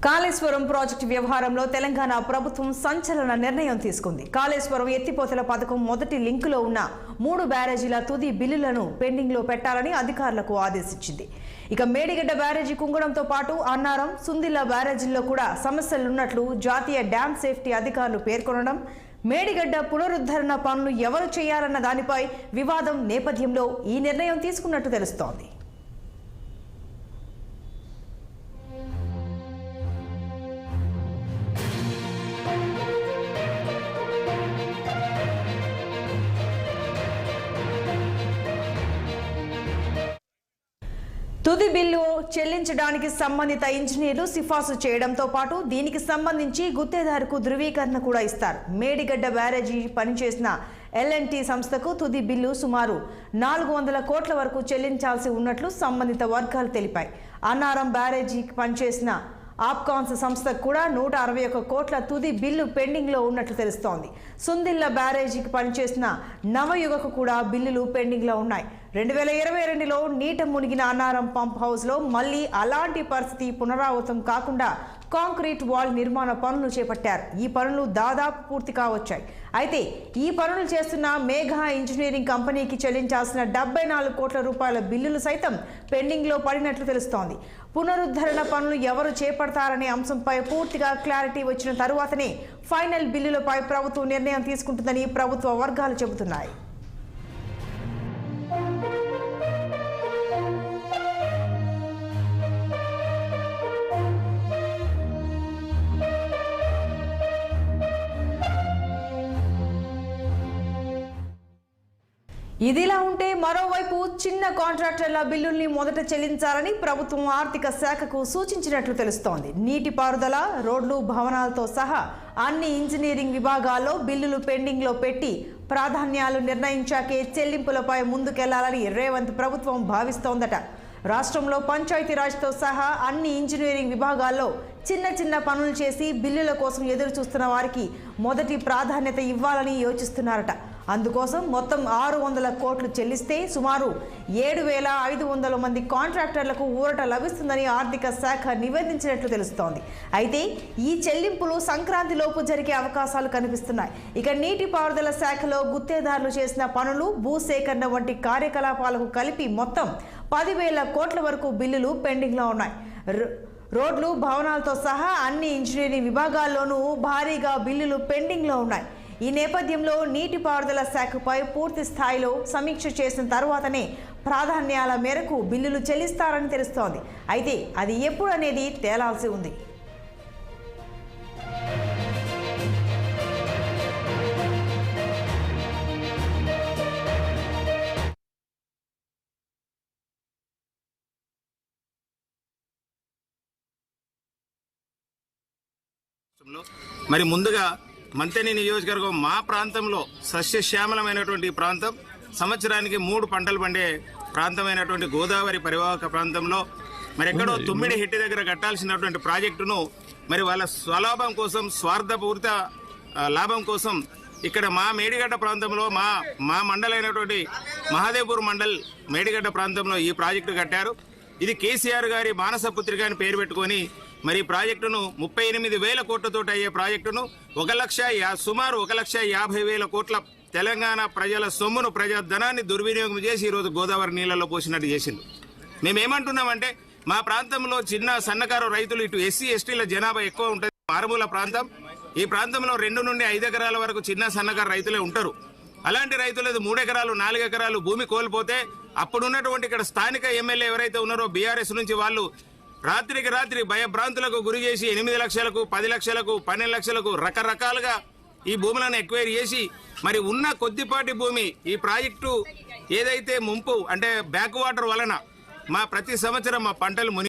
Kaleshwaram project వ్యవహారంలో తెలంగాణ ప్రభుత్వం సంచలన నిర్ణయం తీసుకుంది. కాళేశ్వరం ఎత్తిపోతల పథకం మొదటి లింకులో ఉన్న 3 బ్యారేజీల తుది బిల్లులను పెండింగ్లో పెట్టాలని అధికారులకు ఆదేశించింది. ఇక మేడిగడ్డ బ్యారేజీ కుంగడంతో పాటు అన్నారం, సుందిల్ల బ్యారేజీల్లో కూడా సమస్యలున్నట్లు జాతీయ డ్యామ్ సేఫ్టీ అధికారులు పేర్కొనడం, మేడిగడ్డ పునరుద్ధరణ పనులు ఎవరు చేయాలన్న దానిపై వివాదం నేపథ్యంలో ఈ నిర్ణయం తీసుకున్నట్టు తెలుస్తోంది. తుది బిల్లు చెల్లించడానికి సంబంధిత ఇంజనీర్లు సిఫార్సు చేయడంతో పాటు దీనికి సంబంధించి గుత్తేదారుకు ధృవీకరణ కూడా ఇస్తారు. మేడిగడ్డ బ్యారేజీ పనిచేసిన L&T సంస్థకు తుది బిల్లు సుమారు 400 కోట్ల వరకు చెల్లించాల్సి ఉన్నట్లు సంబంధిత వర్గాలు తెలిపాయి. అన్నారం బ్యారేజీకి పనిచేసిన ఆప్కాన్స్ సంస్థకు కూడా 161 కోట్ల తుది బిల్లు పెండింగ్లో ఉన్నట్లు తెలుస్తోంది. సుందిల్ల బ్యారేజీకి పనిచేసిన నవయుగకు కూడా బిల్లులు పెండింగ్లో ఉన్నాయి. 2022లో నీట మునిగిన అన్నారం పంప్ హౌస్లో మళ్లీ అలాంటి పరిస్థితి పునరావృతం కాకుండా కాంక్రీట్ వాల్ నిర్మాణ పనులు చేపట్టారు. ఈ పనులు దాదాపు పూర్తి కావచ్చాయి. అయితే ఈ పనులు చేస్తున్న మేఘా ఇంజనీరింగ్ కంపెనీకి చెల్లించాల్సిన 74 కోట్ల రూపాయల బిల్లులు సైతం పెండింగ్లో పడినట్లు తెలుస్తోంది. పునరుద్ధరణ పనులు ఎవరు చేపడతారనే అంశంపై పూర్తిగా క్లారిటీ వచ్చిన తరువాతనే ఫైనల్ బిల్లులపై ప్రభుత్వం నిర్ణయం తీసుకుంటుందని ప్రభుత్వ వర్గాలు చెబుతున్నాయి. ఇదిలా ఉంటే మరోవైపు చిన్న కాంట్రాక్టర్ల బిల్లుల్ని మొదట చెల్లించాలని ప్రభుత్వం ఆర్థిక శాఖకు సూచించినట్లు తెలుస్తోంది. నీటిపారుదల, రోడ్లు, భవనాలతో సహా అన్ని ఇంజనీరింగ్ విభాగాల్లో బిల్లులు పెండింగ్లో పెట్టి ప్రాధాన్యాలు నిర్ణయించాకే చెల్లింపులపై ముందుకెళ్లాలని రేవంత్ ప్రభుత్వం భావిస్తోందట. రాష్ట్రంలో పంచాయతీరాజ్తో సహా అన్ని ఇంజనీరింగ్ విభాగాల్లో చిన్న పనులు చేసి బిల్లుల కోసం ఎదురు చూస్తున్న వారికి మొదటి ప్రాధాన్యత ఇవ్వాలని యోచిస్తున్నారట. అందుకోసం మొత్తం 600 కోట్లు చెల్లిస్తే సుమారు 7,500 మంది కాంట్రాక్టర్లకు ఊరట లభిస్తుందని ఆర్థిక శాఖ నివేదించినట్లు తెలుస్తోంది. అయితే ఈ చెల్లింపులు సంక్రాంతిలోపు జరిగే అవకాశాలు కనిపిస్తున్నాయి. ఇక నీటిపారుదల శాఖలో గుత్తేదారులు చేసిన పనులు, భూసేకరణ వంటి కార్యకలాపాలకు కలిపి మొత్తం 10,000 కోట్ల వరకు బిల్లులు పెండింగ్లో ఉన్నాయి. రోడ్లు, భవనాలతో సహా అన్ని ఇంజనీరింగ్ విభాగాల్లోనూ భారీగా బిల్లులు పెండింగ్లో ఉన్నాయి. ఈ నేపథ్యంలో నీటిపారుదల శాఖపై పూర్తి స్థాయిలో సమీక్ష చేసిన తర్వాతనే ప్రాధాన్యాల మేరకు బిల్లులు చెల్లిస్తారని తెలుస్తోంది. అయితే అది ఎప్పుడు అనేది తేలాల్సి ఉంది. మరి ముందుగా మంతెని నియోజకవర్గం మా ప్రాంతంలో సస్యశ్యామలమైనటువంటి ప్రాంతం, సంవత్సరానికి 3 పంటలు పండే ప్రాంతమైనటువంటి గోదావరి పరివాహక ప్రాంతంలో మరి ఎక్కడో తుమ్మిడి హెట్టి దగ్గర కట్టాల్సినటువంటి ప్రాజెక్టును మరి వాళ్ళ స్వలాభం కోసం, స్వార్థపూరిత లాభం కోసం ఇక్కడ మా మేడిగడ్డ ప్రాంతంలో మా మండలైనటువంటి మహాదేవ్పూర్ మండల్ మేడిగడ్డ ప్రాంతంలో ఈ ప్రాజెక్టు కట్టారు. ఇది కేసీఆర్ గారి మానసపుత్రిక అని పేరు పెట్టుకొని మరి ప్రాజెక్టును 38,000 కోట్లతో అయ్యే ప్రాజెక్టును సుమారు 1,50,000 కోట్ల తెలంగాణ ప్రజల సొమ్మును, ప్రజాధనాన్ని దుర్వినియోగం చేసి ఈరోజు గోదావరి నీళ్లలో పోసినట్టు చేసింది. మేమేమంటున్నామంటే మా ప్రాంతంలో చిన్న సన్నకారు రైతులు, ఇటు ఎస్సీ ఎస్టీల జనాభా ఎక్కువ ఉంటుంది, మారుమూల ప్రాంతం. ఈ ప్రాంతంలో 2 నుండి 5 ఎకరాల వరకు చిన్న సన్నకారు రైతులే ఉంటారు. అలాంటి రైతులు 3 ఎకరాలు 4 ఎకరాలు భూమి కోల్పోతే అప్పుడున్నటువంటి ఇక్కడ స్థానిక ఎమ్మెల్యే ఎవరైతే ఉన్నారో బీఆర్ఎస్ నుంచి వాళ్ళు రాత్రికి రాత్రి భయభ్రాంతులకు గురి చేసి 8 లక్షలకు, 10 లక్షలకు, 12 లక్షలకు రకరకాలుగా ఈ భూములను ఎక్వైర్ చేసి మరి ఉన్న కొద్దిపాటి భూమి ఈ ప్రాజెక్టు ఏదైతే ముంపు అంటే బ్యాక్ వాటర్ వలన ప్రతి సంవత్సరం మా పంటలు